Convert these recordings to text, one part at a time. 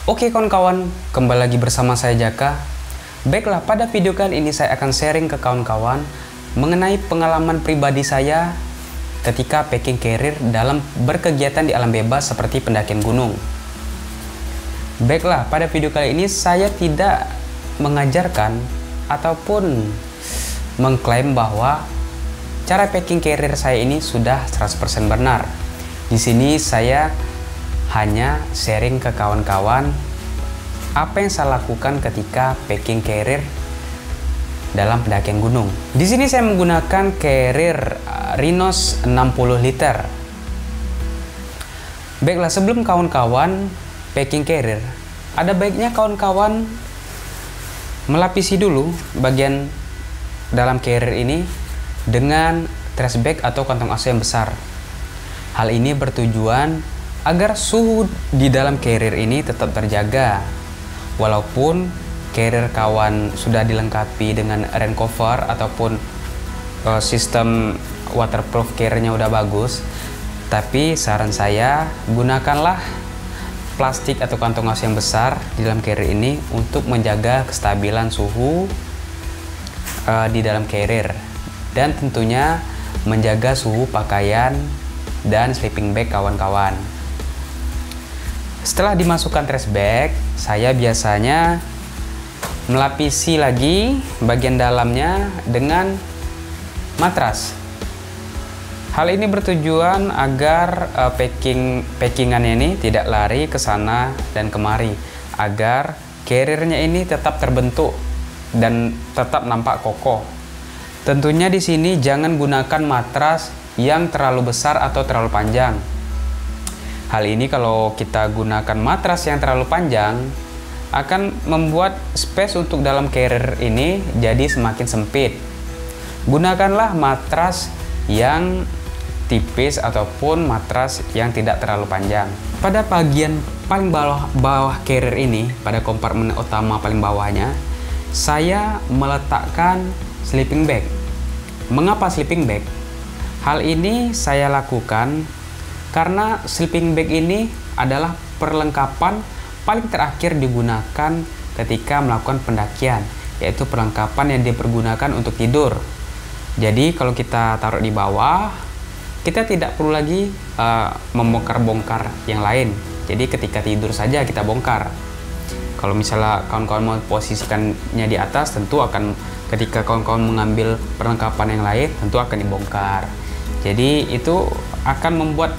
Oke kawan-kawan, kembali lagi bersama saya Jaka. Baiklah, pada video kali ini saya akan sharing ke kawan-kawan mengenai pengalaman pribadi saya ketika packing carrier dalam berkegiatan di alam bebas seperti pendakian gunung. Baiklah, pada video kali ini saya tidak mengajarkan ataupun mengklaim bahwa cara packing carrier saya ini sudah 100% benar. Di sini saya hanya sharing ke kawan-kawan apa yang saya lakukan ketika packing carrier dalam pendakian gunung. Di sini saya menggunakan carrier Rhinos 60 liter. Baiklah, sebelum kawan-kawan packing carrier, ada baiknya kawan-kawan melapisi dulu bagian dalam carrier ini dengan trash bag atau kantong asuh yang besar. Hal ini bertujuan agar suhu di dalam carrier ini tetap terjaga. Walaupun carrier kawan sudah dilengkapi dengan rain cover ataupun sistem waterproof carriernya udah bagus, tapi saran saya gunakanlah plastik atau kantong asuh yang besar di dalam carrier ini untuk menjaga kestabilan suhu di dalam carrier, dan tentunya menjaga suhu pakaian dan sleeping bag kawan-kawan. Setelah dimasukkan trash bag, saya biasanya melapisi lagi bagian dalamnya dengan matras. Hal ini bertujuan agar packingannya ini tidak lari ke sana dan kemari, agar carriernya ini tetap terbentuk dan tetap nampak kokoh. Tentunya di sini jangan gunakan matras yang terlalu besar atau terlalu panjang. Hal ini kalau kita gunakan matras yang terlalu panjang akan membuat space untuk dalam carrier ini jadi semakin sempit. Gunakanlah matras yang tipis ataupun matras yang tidak terlalu panjang. Pada bagian paling bawah carrier ini, pada kompartemen utama paling bawahnya, saya meletakkan sleeping bag. Mengapa sleeping bag? Hal ini saya lakukan karena sleeping bag ini adalah perlengkapan paling terakhir digunakan ketika melakukan pendakian, yaitu perlengkapan yang dipergunakan untuk tidur. Jadi kalau kita taruh di bawah, kita tidak perlu lagi membongkar-bongkar yang lain. Jadi ketika tidur saja kita bongkar. Kalau misalnya kawan-kawan mau posisikannya di atas, tentu akan ketika kawan-kawan mengambil perlengkapan yang lain, tentu akan dibongkar. Jadi itu akan membuat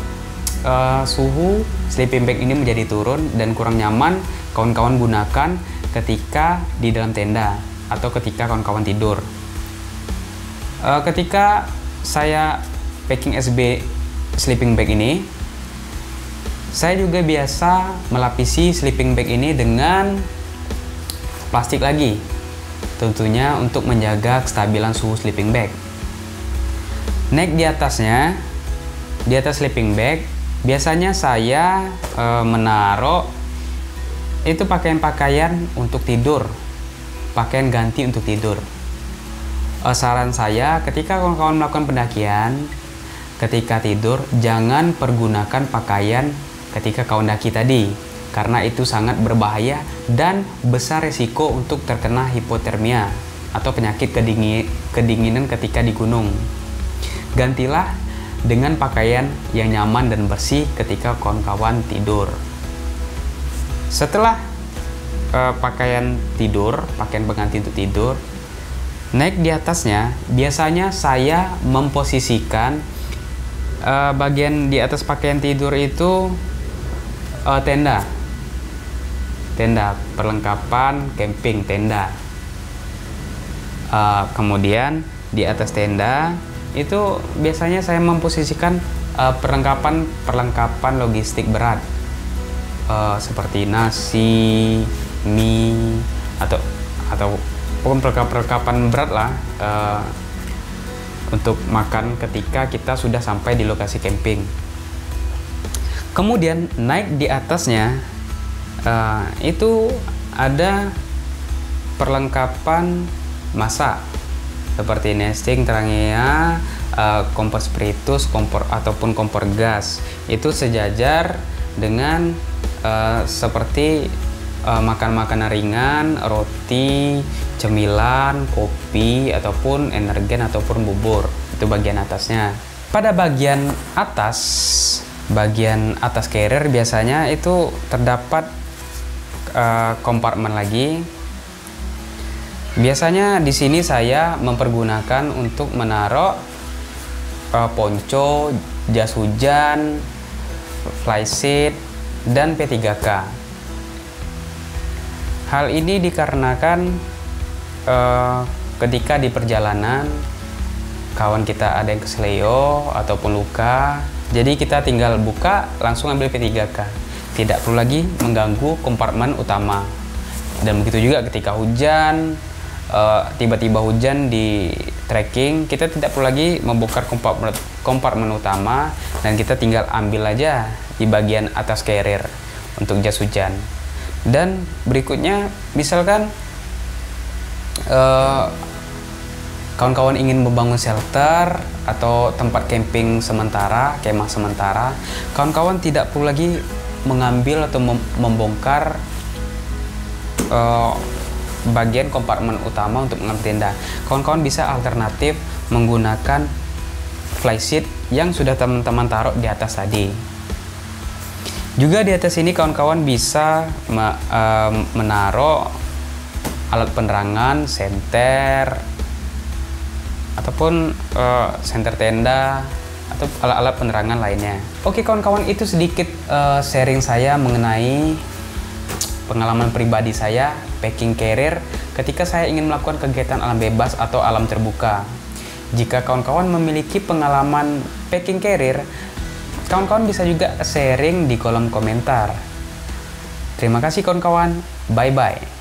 suhu sleeping bag ini menjadi turun dan kurang nyaman kawan-kawan gunakan ketika di dalam tenda atau ketika kawan-kawan tidur. Ketika saya packing SB sleeping bag ini, saya juga biasa melapisi sleeping bag ini dengan plastik lagi, tentunya untuk menjaga kestabilan suhu sleeping bag. Naik di atasnya, di atas sleeping bag, biasanya saya menaruh itu pakaian-pakaian untuk tidur, pakaian ganti untuk tidur. Saran saya ketika kawan-kawan melakukan pendakian, ketika tidur jangan pergunakan pakaian ketika kawan daki tadi, karena itu sangat berbahaya dan besar resiko untuk terkena hipotermia atau penyakit kedinginan ketika di gunung. Gantilah dengan pakaian yang nyaman dan bersih ketika kawan-kawan tidur. Setelah pakaian tidur, pakaian pengganti untuk tidur, naik di atasnya, biasanya saya memposisikan bagian di atas pakaian tidur itu tenda, perlengkapan camping, tenda. Kemudian di atas tenda itu biasanya saya memposisikan perlengkapan logistik berat, seperti nasi, mie, atau perlengkapan berat lah untuk makan ketika kita sudah sampai di lokasi camping. Kemudian naik di atasnya itu ada perlengkapan masak seperti nesting, trangea, kompor spiritus, kompor ataupun kompor gas. Itu sejajar dengan seperti makan makanan ringan, roti, cemilan, kopi, ataupun energen ataupun bubur. Itu bagian atasnya. Pada bagian atas carrier biasanya itu terdapat kompartemen lagi. Biasanya di sini saya mempergunakan untuk menaruh ponco, jas hujan, flysheet, dan P3K. Hal ini dikarenakan ketika di perjalanan kawan kita ada yang kesleo ataupun luka, jadi kita tinggal buka langsung ambil P3K, tidak perlu lagi mengganggu kompartemen utama. Dan begitu juga ketika hujan, tiba-tiba hujan di trekking, kita tidak perlu lagi membongkar kompartemen utama, dan kita tinggal ambil aja di bagian atas carrier untuk jas hujan. Dan berikutnya, misalkan kawan-kawan ingin membangun shelter atau tempat camping sementara, kemah sementara, kawan-kawan tidak perlu lagi mengambil atau membongkar bagian kompartemen utama untuk mengambil tenda. Kawan-kawan bisa alternatif menggunakan flysheet yang sudah teman-teman taruh di atas tadi. Juga di atas ini kawan-kawan bisa menaruh alat penerangan, senter, ataupun senter tenda, atau alat-alat penerangan lainnya. Oke kawan-kawan, itu sedikit sharing saya mengenai pengalaman pribadi saya packing carrier ketika saya ingin melakukan kegiatan alam bebas atau alam terbuka. Jika kawan-kawan memiliki pengalaman packing carrier, kawan-kawan bisa juga sharing di kolom komentar. Terima kasih kawan-kawan, bye-bye.